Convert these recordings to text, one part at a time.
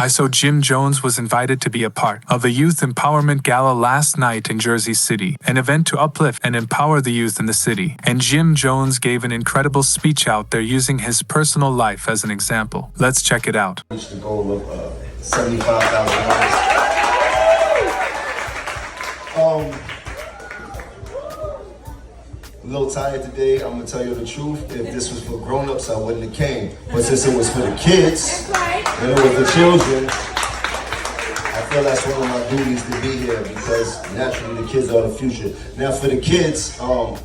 ISO Jim Jones was invited to be a part of a youth empowerment gala last night in Jersey City, an event to uplift and empower the youth in the city. And Jim Jones gave an incredible speech out there using his personal life as an example. Let's check it out. Reached the goal of $75,000. A little tired today, I'm gonna tell you the truth. If this was for grown-ups, I wouldn't have came. But since it was for the kids, and it was the children, I feel that's one of my duties to be here because naturally the kids are the future. Now for the kids, I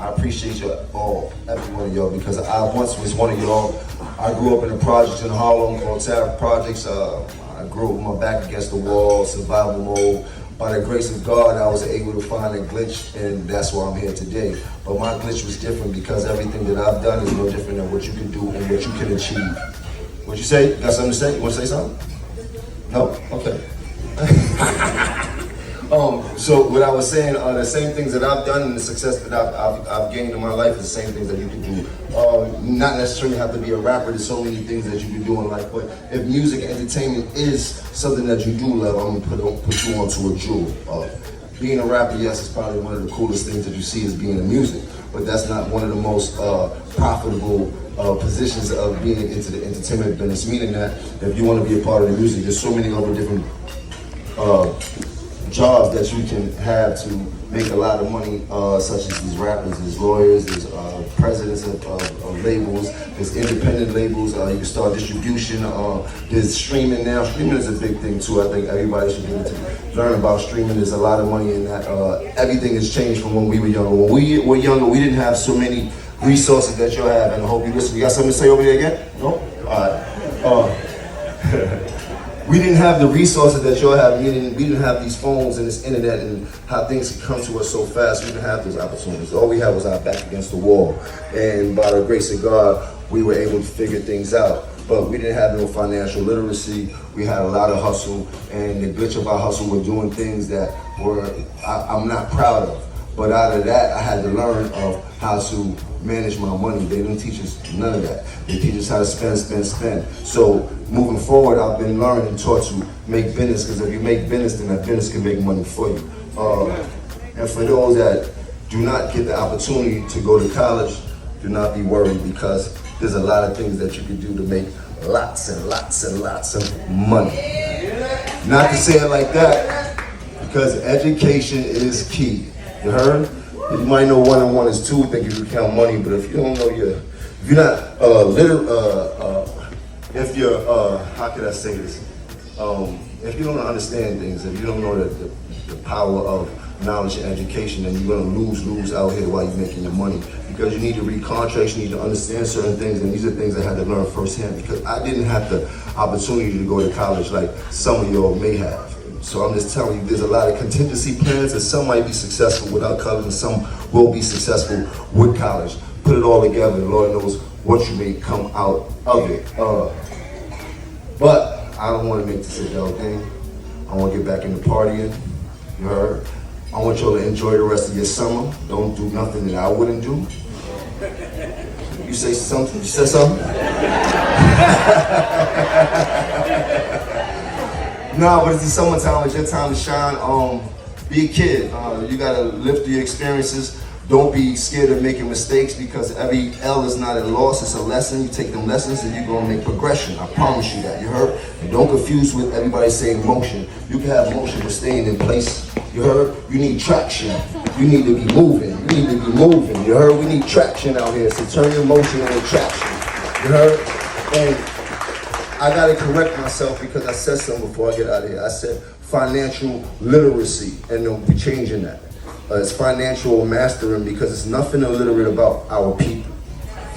appreciate you all, every one of y'all, because I once was one of y'all. I grew up in the projects in Harlem called Tariff Projects. I grew up with my back against the wall, survival mode. By the grace of God, I was able to find a glitch, and that's why I'm here today. But my glitch was different because everything that I've done is no different than what you can do and what you can achieve. What you say? You got something to say? You want to say something? No? Okay. So what I was saying, the same things that I've done and the success that I've gained in my life is the same things that you can do. Not necessarily have to be a rapper. There's so many things that you can do in life. But if music and entertainment is something that you do love, I'm gonna put you onto a jewel. Being a rapper, yes, is probably one of the coolest things that you see is being in music. But that's not one of the most profitable positions of being into the entertainment business. Meaning that if you want to be a part of the music, there's so many other different jobs that you can have to make a lot of money, such as these rappers, there's lawyers, there's presidents of labels, there's independent labels, you can start distribution, there's streaming now. Streaming is a big thing too. I think everybody should be able to learn about streaming. There's a lot of money in that. Everything has changed from when we were younger. When we were younger, we didn't have so many resources that you'll have, and I hope you listen. You got something to say over there again? No? All right. We didn't have the resources that y'all have. We didn't have these phones and this internet and how things could come to us so fast. We didn't have those opportunities. All we had was our back against the wall. And by the grace of God, we were able to figure things out. But we didn't have no financial literacy. We had a lot of hustle. And the glitch of our hustle were doing things that I'm not proud of. But out of that, I had to learn of how to manage my money. They didn't teach us none of that. They teach us how to spend. So moving forward, I've been learning and taught to make business, because if you make business, then that business can make money for you. And for those that do not get the opportunity to go to college, do not be worried, because there's a lot of things that you can do to make lots and lots and lots of money. Not to say it like that, because education is key. You heard? You might know 1 and 1 is 2, think you can count money, but if you don't know how could I say this? If you don't understand things, if you don't know the power of knowledge and education, then you're gonna lose out here while you're making your money. Because you need to read contracts, you need to understand certain things, and these are things I had to learn firsthand, because I didn't have the opportunity to go to college like some of y'all may have. So I'm just telling you, there's a lot of contingency plans, and some might be successful without college, and some will be successful with college. Put it all together, and Lord knows what you may come out of it. But I don't want to make this a dull thing. I want to get back into partying. You heard? I want y'all to enjoy the rest of your summer. Don't do nothing that I wouldn't do. You say something? You said something? No, but it's the summertime. It's your time to shine. Be a kid. You gotta live through your experiences. Don't be scared of making mistakes, because every L is not a loss, it's a lesson. You take them lessons and you're gonna make progression. I promise you that, you heard? And don't confuse with everybody saying motion. You can have motion but staying in place, you heard? You need traction. You need to be moving. You heard? We need traction out here, so turn your motion into traction, you heard? And I gotta correct myself, because I said something before I get out of here. I said financial literacy, and we're changing that. It's financial mastering, because it's nothing illiterate about our people.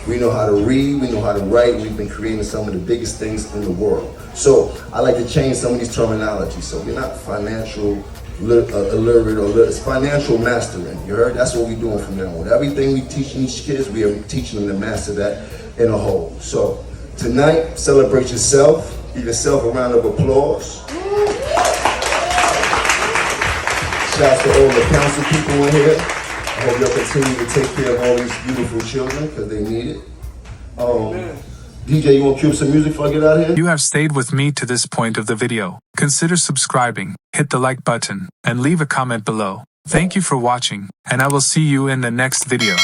We know how to read, we know how to write, we've been creating some of the biggest things in the world. So I like to change some of these terminologies. So we're not financial illiterate, it's financial mastering. You heard? That's what we're doing from now on. Everything we teach these kids, we are teaching them to master that in a whole. So tonight, celebrate yourself. Give yourself a round of applause. Shout out to all the council people in here. I hope y'all continue to take care of all these beautiful children, because they need it. DJ, you want to cue up some music before I get out of here? You have stayed with me to this point of the video. Consider subscribing, hit the like button, and leave a comment below. Thank you for watching, and I will see you in the next video.